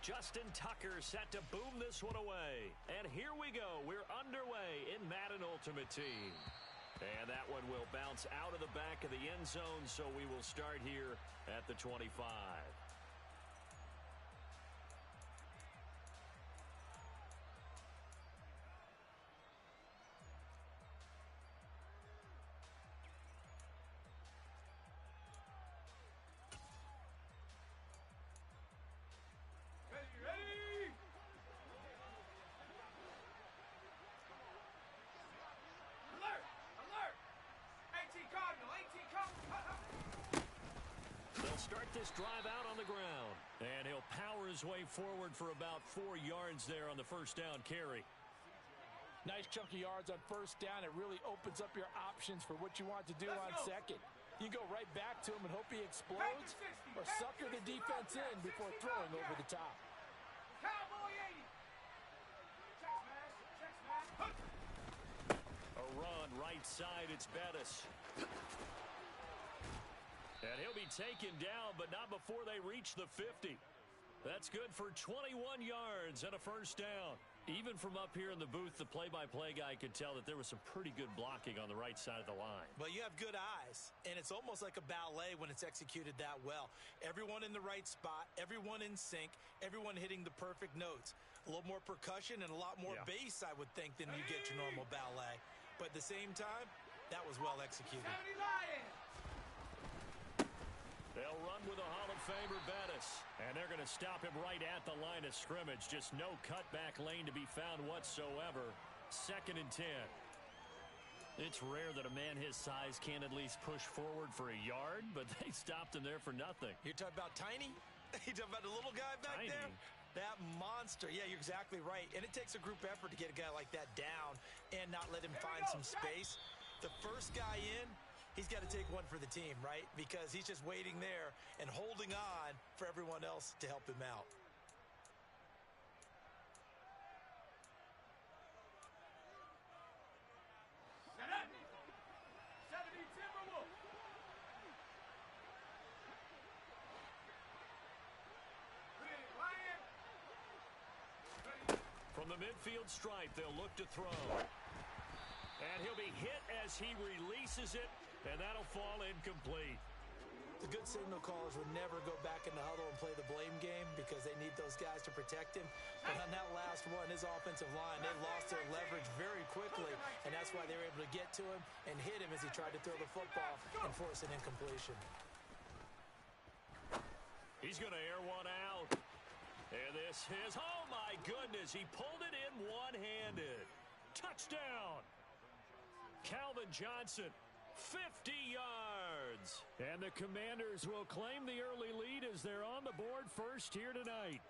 Justin Tucker set to boom this one away. And here we go. We're underway in Madden Ultimate Team. And that one will bounce out of the back of the end zone, so we will start here at the 25. Ready! Alert! Alert! AT Cardinal! AT Cardinal! They'll start this drive out on the ground. And he'll power his way forward for about 4 yards there on the first down carry. Nice chunk of yards on first down. It really opens up your options for what you want to do on second. You can go right back to him and hope he explodes or sucker the defense in before throwing over the top. Cowboy 80! Check smash! A run right side, it's Bettis. And he'll be taken down, but not before they reach the 50. That's good for 21 yards and a first down. Even from up here in the booth, the play-by-play guy could tell that there was some pretty good blocking on the right side of the line. Well, you have good eyes, and it's almost like a ballet when it's executed that well. Everyone in the right spot, everyone in sync, everyone hitting the perfect notes. A little more percussion and a lot more bass, I would think, than you get your normal ballet. But at the same time, that was well executed. 70 Lions! They'll run with a Hall of Famer, Bettis. And they're going to stop him right at the line of scrimmage. Just no cutback lane to be found whatsoever. 2nd and 10. It's rare that a man his size can't at least push forward for a yard, but they stopped him there for nothing. You're talking about Tiny? You're talking about the little guy back there? That monster. Yeah, you're exactly right. And it takes a group effort to get a guy like that down and not let him find some space. The first guy in, he's got to take one for the team, right? Because he's just waiting there and holding on for everyone else to help him out. Set up! 70 Timberwolves! Lion! From the midfield stripe, they'll look to throw. And he'll be hit as he releases it, and that'll fall incomplete. The good signal callers would never go back in the huddle and play the blame game because they need those guys to protect him. But on that last one, his offensive line, they lost their leverage very quickly, and that's why they were able to get to him and hit him as he tried to throw the football and force an incompletion. He's going to air one out. And this is, oh my goodness, he pulled it in one-handed. Touchdown. Calvin Johnson, 50 yards. And the Commanders will claim the early lead as they're on the board first here tonight.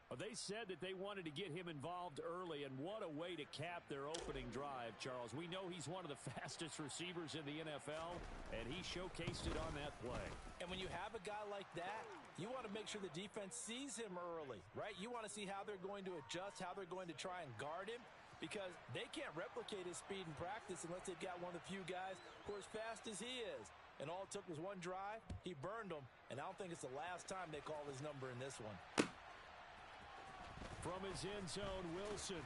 Well, they said that they wanted to get him involved early, and what a way to cap their opening drive, Charles. We know he's one of the fastest receivers in the NFL, and he showcased it on that play. And when you have a guy like that, you want to make sure the defense sees him early, right? You want to see how they're going to adjust, how they're going to try and guard him, because they can't replicate his speed in practice unless they've got one of the few guys who are as fast as he is. And all it took was one drive. He burned them, and I don't think it's the last time they call his number in this one. From his end zone, Wilson.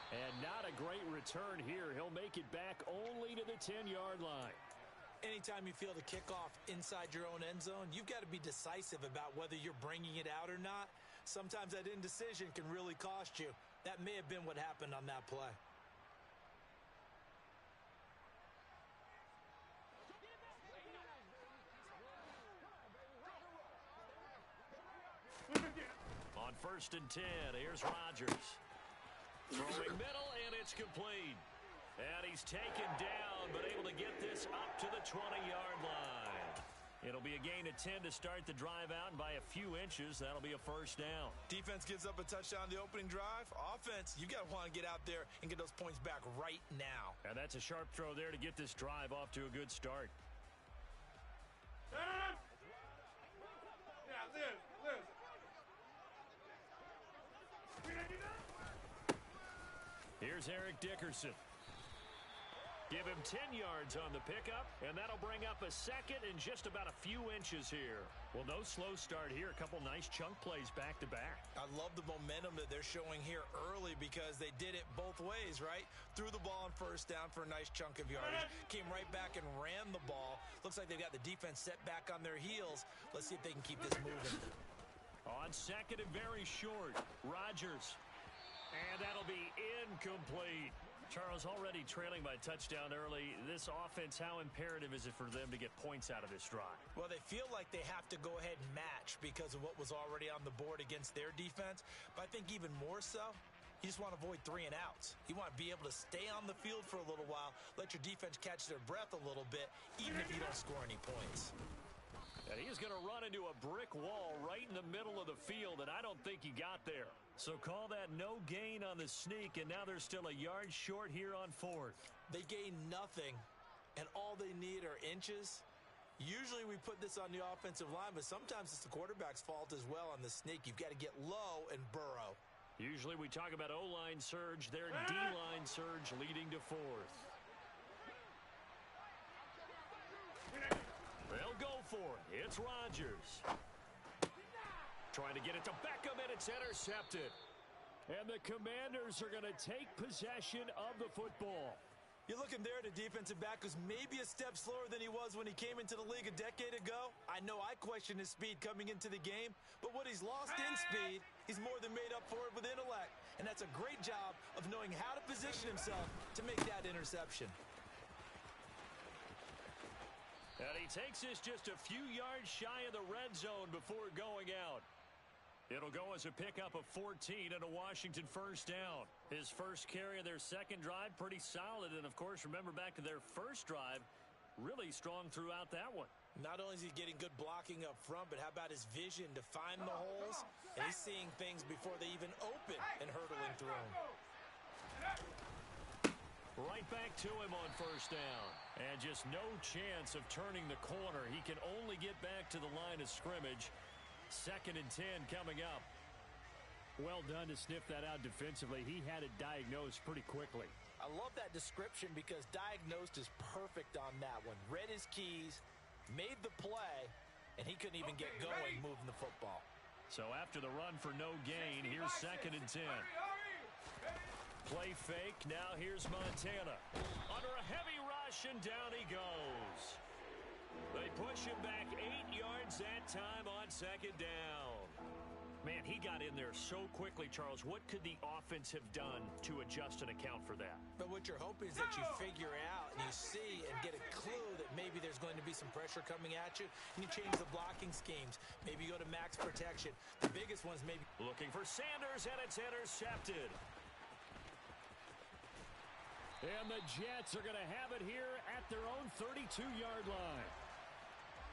And not a great return here. He'll make it back only to the 10-yard line. Anytime you feel the kickoff inside your own end zone, you've got to be decisive about whether you're bringing it out or not. Sometimes that indecision can really cost you. That may have been what happened on that play. On 1st and 10, here's Rodgers. Throwing middle, and it's complete. And he's taken down, but able to get this up to the 20-yard line. It'll be a gain of 10 to start the drive out, and by a few inches, that'll be a first down. Defense gives up a touchdown the opening drive. Offense, you got to want to get out there and get those points back right now. And that's a sharp throw there to get this drive off to a good start. Yeah, Liz. Here's Eric Dickerson. Give him 10 yards on the pickup, and that'll bring up a second and just about a few inches here. Well, no slow start here. A couple nice chunk plays back-to-back. I love the momentum that they're showing here early because they did it both ways, right? Threw the ball on first down for a nice chunk of yardage. Came right back and ran the ball. Looks like they've got the defense set back on their heels. Let's see if they can keep this moving. On second and very short, Rodgers. And that'll be incomplete. Charles, already trailing by touchdown early. This offense, how imperative is it for them to get points out of this drive? Well, they feel like they have to go ahead and match because of what was already on the board against their defense. But I think even more so, you just want to avoid 3 and outs. You want to be able to stay on the field for a little while, let your defense catch their breath a little bit, even if you don't score any points. And he's going to run into a brick wall right in the middle of the field, and I don't think he got there. So call that no gain on the sneak, and now they're still a yard short here on fourth. They gain nothing, and all they need are inches. Usually we put this on the offensive line, but sometimes it's the quarterback's fault as well on the sneak. You've got to get low and burrow. Usually we talk about O-line surge, their D-line surge leading to fourth. They'll go for it. It's Rodgers. Trying to get it to Beckham, and it's intercepted. And the Commanders are going to take possession of the football. You're looking there at a defensive back who's maybe a step slower than he was when he came into the league a decade ago. I know I questioned his speed coming into the game, but what he's lost in speed, he's more than made up for it with intellect. And that's a great job of knowing how to position himself to make that interception. And he takes this just a few yards shy of the red zone before going out. It'll go as a pickup of 14 and a Washington first down. His first carry of their second drive, pretty solid. And, of course, remember back to their first drive, really strong throughout that one. Not only is he getting good blocking up front, but how about his vision to find the holes? And he's seeing things before they even open and hurdling through them. Right back to him on first down. And just no chance of turning the corner. He can only get back to the line of scrimmage. 2nd and 10 coming up. Well done to sniff that out defensively. He had it diagnosed pretty quickly. I love that description because diagnosed is perfect on that one. Read his keys, made the play, and he couldn't even get going moving the football. So after the run for no gain, here's 2nd and 10. Play fake. Now here's Montana. Under a heavy rush, and down he goes. They push him back 8 yards that time on 2nd down. Man, he got in there so quickly, Charles. What could the offense have done to adjust and account for that? But what you're hoping is that you figure out and you see and get a clue that maybe there's going to be some pressure coming at you, and you change the blocking schemes. Maybe you go to max protection. The biggest one's maybe looking for Sanders, and it's intercepted. And the Jets are going to have it here at their own 32-yard line.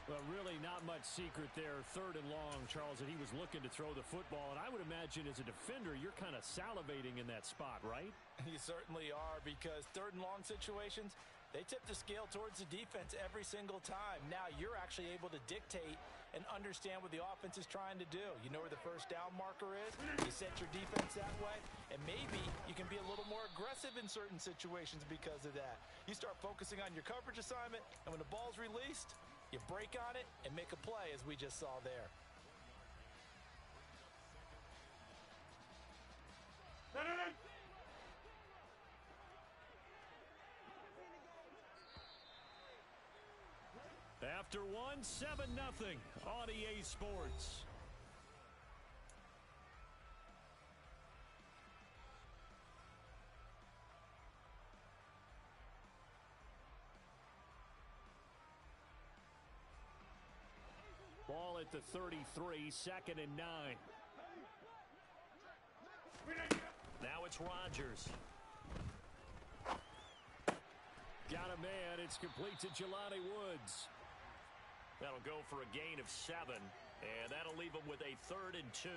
Well, really not much secret there. 3rd and long, Charles, that he was looking to throw the football. And I would imagine as a defender, you're kind of salivating in that spot, right? You certainly are, because 3rd and long situations, they tip the scale towards the defense every single time. Now you're actually able to dictate and understand what the offense is trying to do. You know where the first down marker is. You set your defense that way, and maybe you can be a little more aggressive in certain situations because of that. You start focusing on your coverage assignment, and when the ball's released, you break on it and make a play, as we just saw there. After one, 7-0 on EA Sports. Ball at the 33, 2nd and 9. Now it's Rodgers. Got a man. It's complete to Jelani Woods. That'll go for a gain of 7, and that'll leave him with a 3rd and 2.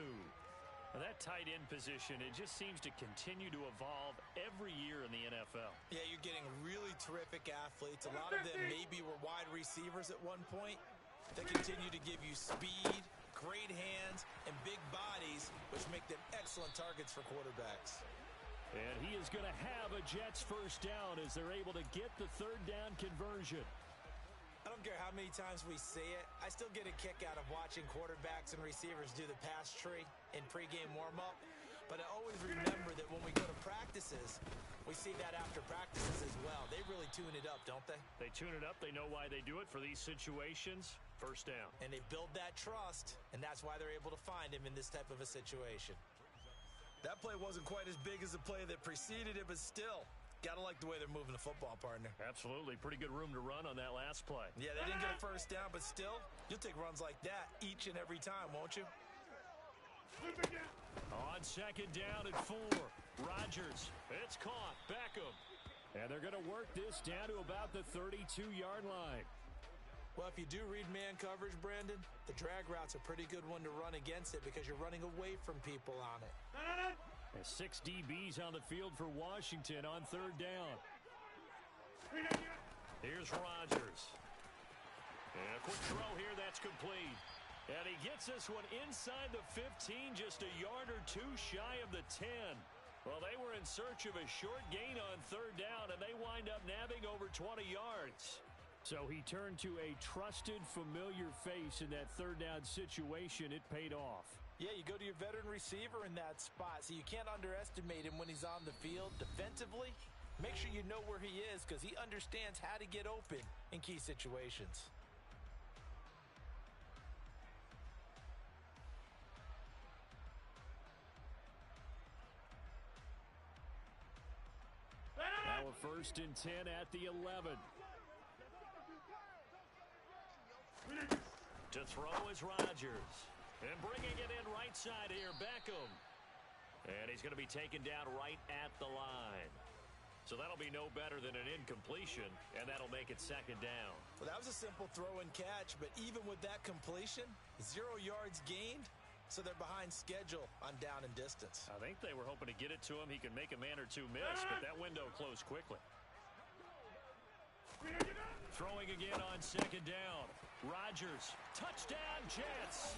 Now that tight end position, it just seems to continue to evolve every year in the NFL. Yeah, you're getting really terrific athletes. A lot of them maybe were wide receivers at one point. They continue to give you speed, great hands, and big bodies, which make them excellent targets for quarterbacks. And he is going to have a Jets first down as they're able to get the third down conversion. I don't care how many times we see it. I still get a kick out of watching quarterbacks and receivers do the pass tree in pregame warm-up. But I always remember that when we go to practices, we see that after practices as well. They really tune it up, don't they? They tune it up. They know why they do it for these situations. First down. And they build that trust, and that's why they're able to find him in this type of a situation. That play wasn't quite as big as the play that preceded it, but still, gotta like the way they're moving the football, partner. Absolutely. Pretty good room to run on that last play. Yeah, they didn't get a first down, but still, you'll take runs like that each and every time, won't you? On second down at 4. Rodgers. It's caught. Beckham. And they're going to work this down to about the 32-yard line. Well, if you do read man coverage, Brandon, the drag route's a pretty good one to run against it because you're running away from people on it. And 6 DBs on the field for Washington on third down. Here's Rodgers. And a quick throw here that's complete. And he gets this one inside the 15, just a yard or two shy of the 10. Well, they were in search of a short gain on third down, and they wind up nabbing over 20 yards. So he turned to a trusted, familiar face in that third down situation. It paid off. Yeah, you go to your veteran receiver in that spot, so you can't underestimate him when he's on the field defensively. Make sure you know where he is because he understands how to get open in key situations. Now a 1st and 10 at the 11. To throw is Rodgers. And bringing it in right side here, Beckham. And he's going to be taken down right at the line. So that'll be no better than an incompletion, and that'll make it second down. Well, that was a simple throw and catch, but even with that completion, 0 yards gained, so they're behind schedule on down and distance. I think they were hoping to get it to him. He could make a man or two miss, but that window closed quickly. Throwing again on second down. Rodgers, touchdown Jets.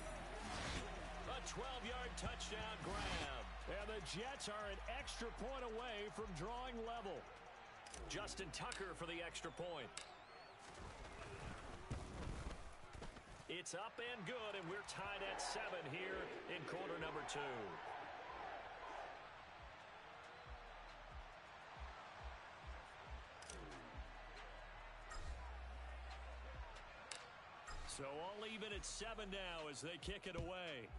A 12-yard touchdown grab. And the Jets are an extra point away from drawing level. Justin Tucker for the extra point. It's up and good, and we're tied at 7 here in quarter number 2. So all even at 7 now as they kick it away.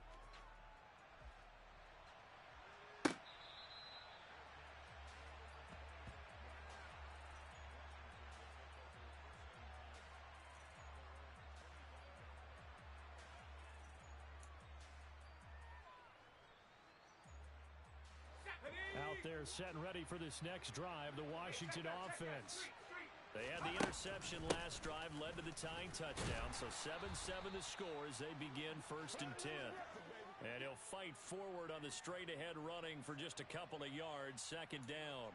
Out there set and ready for this next drive, the Washington offense. They had the interception last drive, led to the tying touchdown, so 7-7 the score as they begin 1st and 10. And he'll fight forward on the straight-ahead running for just a couple of yards, second down.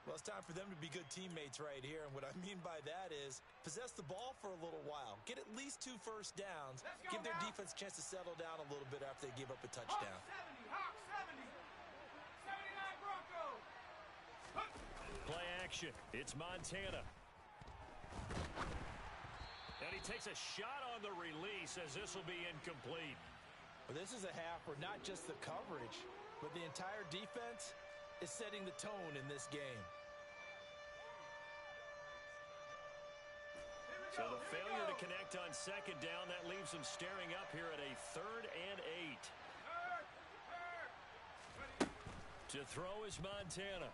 Well, it's time for them to be good teammates right here, and what I mean by that is possess the ball for a little while, get at least 2 first downs, give their defense a chance to settle down a little bit after they give up a touchdown. Hawk 70. 79 Broncos. Play action. It's Montana. And he takes a shot on the release as this will be incomplete. Well, this is a half where not just the coverage, but the entire defense is setting the tone in this game. So the failure to connect on second down, that leaves them staring up here at a 3rd and 8. To throw is Montana.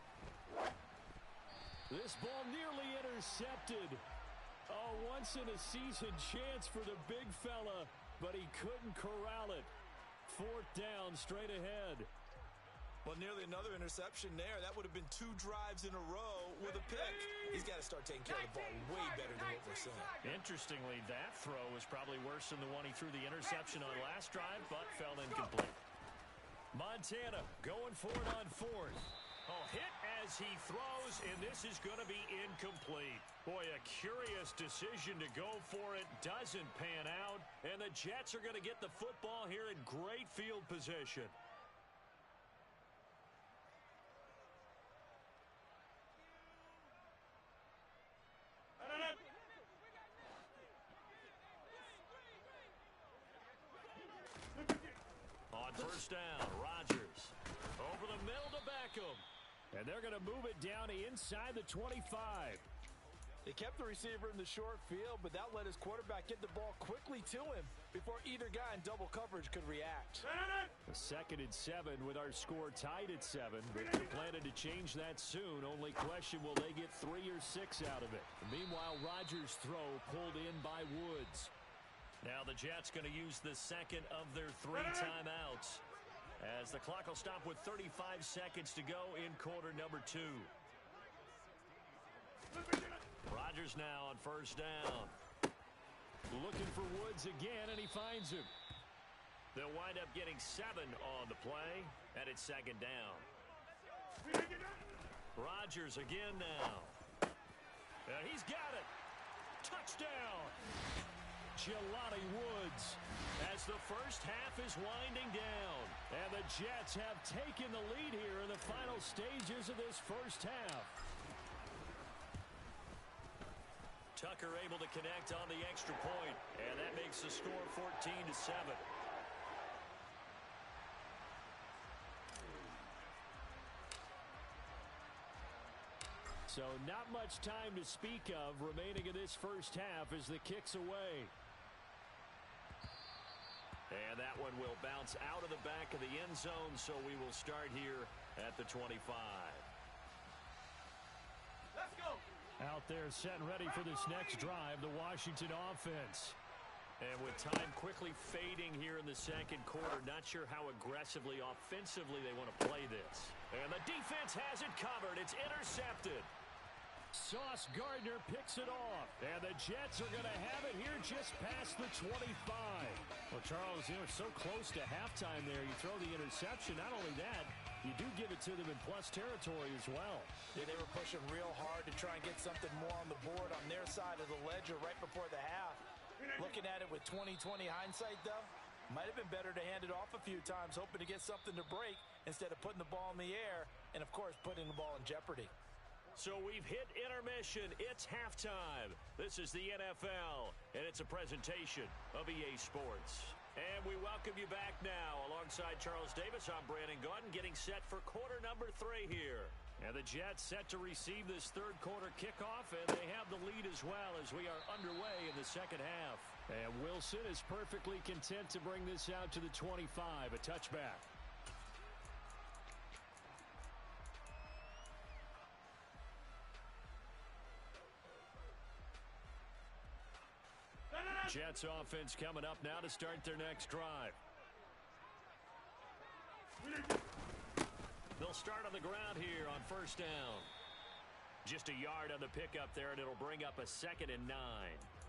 This ball nearly intercepted. A once-in-a-season chance for the big fella, but he couldn't corral it. 4th down, straight ahead. Well, nearly another interception there. That would have been 2 drives in a row with a pick. He's got to start taking care of the ball way better than what we're seeing. Interestingly, that throw was probably worse than the one he threw the interception on last drive, but fell incomplete. Montana going for it on 4th. Oh, hit as he throws, and this is going to be incomplete. Boy, a curious decision to go for it. Doesn't pan out, and the Jets are going to get the football here in great field position. first down. Rodgers over the middle to Beckham. And they're going to move it down inside the 25. They kept the receiver in the short field, but that let his quarterback get the ball quickly to him before either guy in double coverage could react. A 2nd and 7 with our score tied at 7. But they're planning to change that soon. Only question, will they get 3 or 6 out of it? Meanwhile, Rodgers' throw pulled in by Woods. Now the Jets going to use the second of their 3 timeouts, as the clock will stop with 35 seconds to go in quarter number 2. Rodgers now on first down. Looking for Woods again, and he finds him. They'll wind up getting 7 on the play, and it's 2nd down. Rodgers again now. And he's got it. Touchdown. Jelani Woods, as the first half is winding down. And the Jets have taken the lead here in the final stages of this first half. Tucker able to connect on the extra point, and that makes the score 14-7. So not much time to speak of remaining in this first half as the kick's away. And that one will bounce out of the back of the end zone, so we will start here at the 25. Let's go. Out there set and ready for this next drive, the Washington offense. And with time quickly fading here in the second quarter, not sure how aggressively, offensively they want to play this. And the defense has it covered. It's intercepted. Sauce Gardner picks it off. And the Jets are going to have it here just past the 25. Well, Charles, so close to halftime there. You throw the interception. Not only that, you do give it to them in plus territory as well. Yeah, they were pushing real hard to try and get something more on the board on their side of the ledger right before the half. Looking at it with 20/20 hindsight, though, might have been better to hand it off a few times, hoping to get something to break instead of putting the ball in the air and, of course, putting the ball in jeopardy. So we've hit intermission. It's halftime. This is the NFL, and it's a presentation of EA Sports. And we welcome you back now. Alongside Charles Davis, I'm Brandon Gaudin, getting set for quarter number 3 here. And the Jets set to receive this third quarter kickoff, and they have the lead as well as we are underway in the second half. And Wilson is perfectly content to bring this out to the 25, a touchback. Jets offense coming up now to start their next drive. They'll start on the ground here on first down. Just a yard on the pickup there, and it'll bring up a 2nd and 9.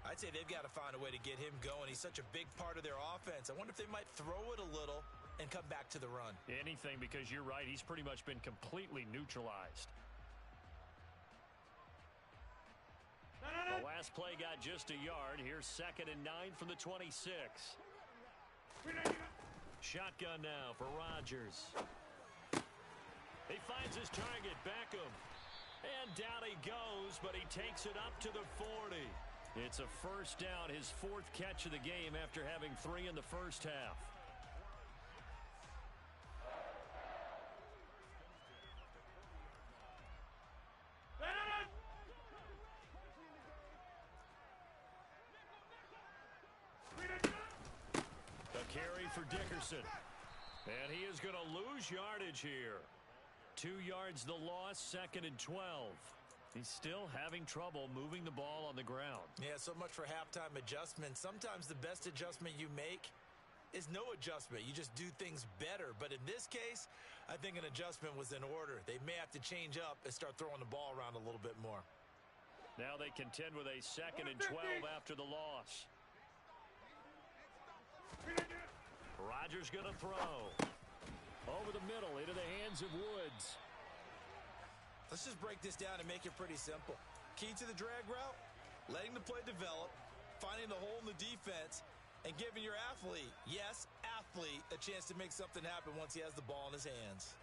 I'd say they've got to find a way to get him going. He's such a big part of their offense. I wonder if they might throw it a little and come back to the run. Anything, because you're right. He's pretty much been completely neutralized. The last play got just a yard. Here's 2nd and 9 from the 26. Shotgun now for Rodgers. He finds his target, Beckham. And down he goes, but he takes it up to the 40. It's a first down, his 4th catch of the game after having 3 in the first half. For Dickerson. And he is going to lose yardage here. 2 yards the loss, 2nd and 12. He's still having trouble moving the ball on the ground. Yeah, so much for halftime adjustment. Sometimes the best adjustment you make is no adjustment. You just do things better. But in this case, I think an adjustment was in order. They may have to change up and start throwing the ball around a little bit more. Now they contend with a 2nd and 12 after the loss. Rodgers going to throw. Over the middle, into the hands of Woods. Let's just break this down and make it pretty simple. Key to the drag route, letting the play develop, finding the hole in the defense, and giving your athlete, yes, athlete, a chance to make something happen once he has the ball in his hands.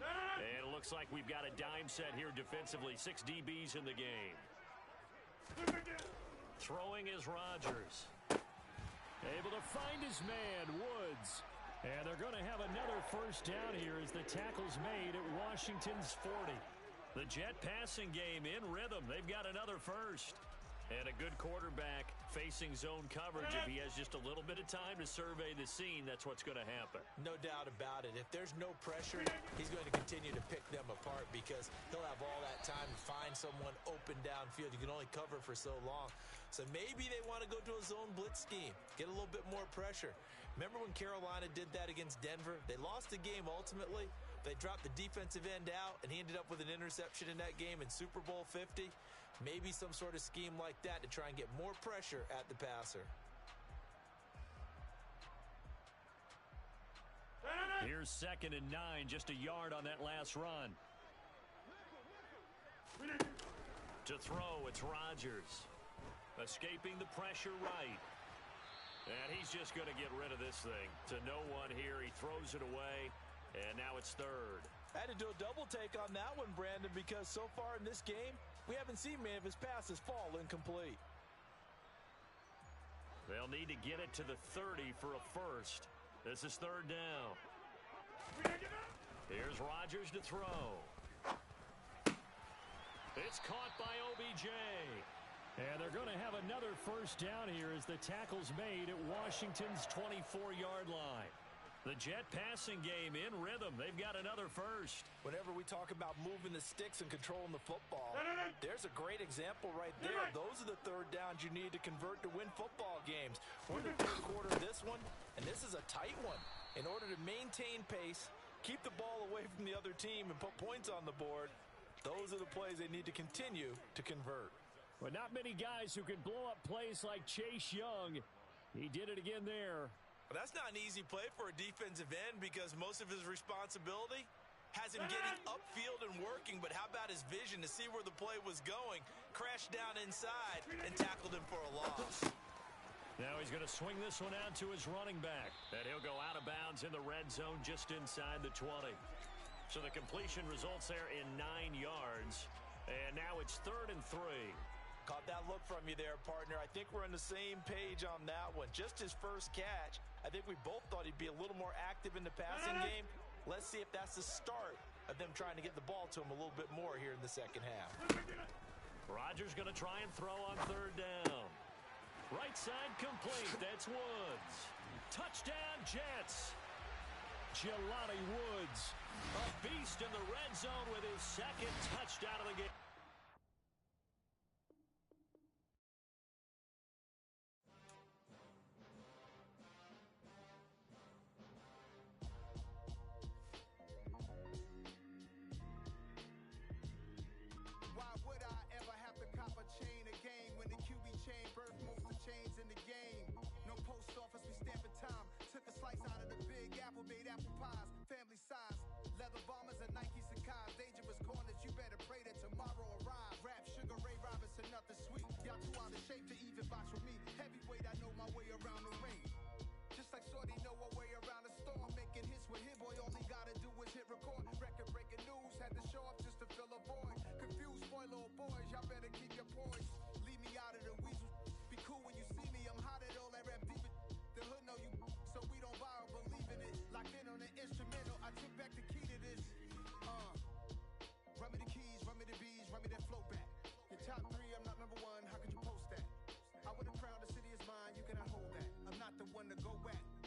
And it looks like we've got a dime set here defensively. 6 DBs in the game. Throwing is Rodgers. Able to find his man, Woods. And they're going to have another first down here as the tackle's made at Washington's 40. The Jet passing game in rhythm. They've got another first. And a good quarterback facing zone coverage. If he has just a little bit of time to survey the scene, that's what's going to happen. No doubt about it. If there's no pressure, he's going to continue to pick them apart because he'll have all that time to find someone open downfield. You can only cover for so long. So maybe they want to go to a zone blitz scheme, get a little bit more pressure. Remember when Carolina did that against Denver? They lost the game ultimately. They dropped the defensive end out, and he ended up with an interception in that game in Super Bowl 50. Maybe some sort of scheme like that to try and get more pressure at the passer. Here's 2nd and 9, just a yard on that last run. To throw, it's Rodgers. Escaping the pressure right. And he's just going to get rid of this thing. To no one here. He throws it away. And now it's 3rd. I had to do a double take on that one, Brandon, because so far in this game, we haven't seen many of his passes fall incomplete. They'll need to get it to the 30 for a first. This is 3rd down. Here's Rodgers to throw. It's caught by OBJ. And they're going to have another first down here as the tackle's made at Washington's 24-yard line. The Jet passing game in rhythm. They've got another first. Whenever we talk about moving the sticks and controlling the football, there's a great example right there. Those are the 3rd downs you need to convert to win football games. We're in the 3rd quarter of this one, and this is a tight one. In order to maintain pace, keep the ball away from the other team, and put points on the board, those are the plays they need to continue to convert. But not many guys who can blow up plays like Chase Young. He did it again there. Well, that's not an easy play for a defensive end because most of his responsibility has him getting upfield and working, but how about his vision to see where the play was going, crashed down inside, and tackled him for a loss. Now he's going to swing this one out to his running back, and he'll go out of bounds in the red zone just inside the 20. So the completion results there in 9 yards, and now it's 3rd and 3. Caught that look from you there, partner. I think we're on the same page on that one. Just his first catch, I think we both thought he'd be a little more active in the passing game. Let's see if that's the start of them trying to get the ball to him a little bit more here in the second half. Rodgers going to try and throw on 3rd down. Right side complete. That's Woods. Touchdown, Jets. Jelani Woods, a beast in the red zone with his 2nd touchdown of the game. Confused boy, little boys, y'all better keep your poise.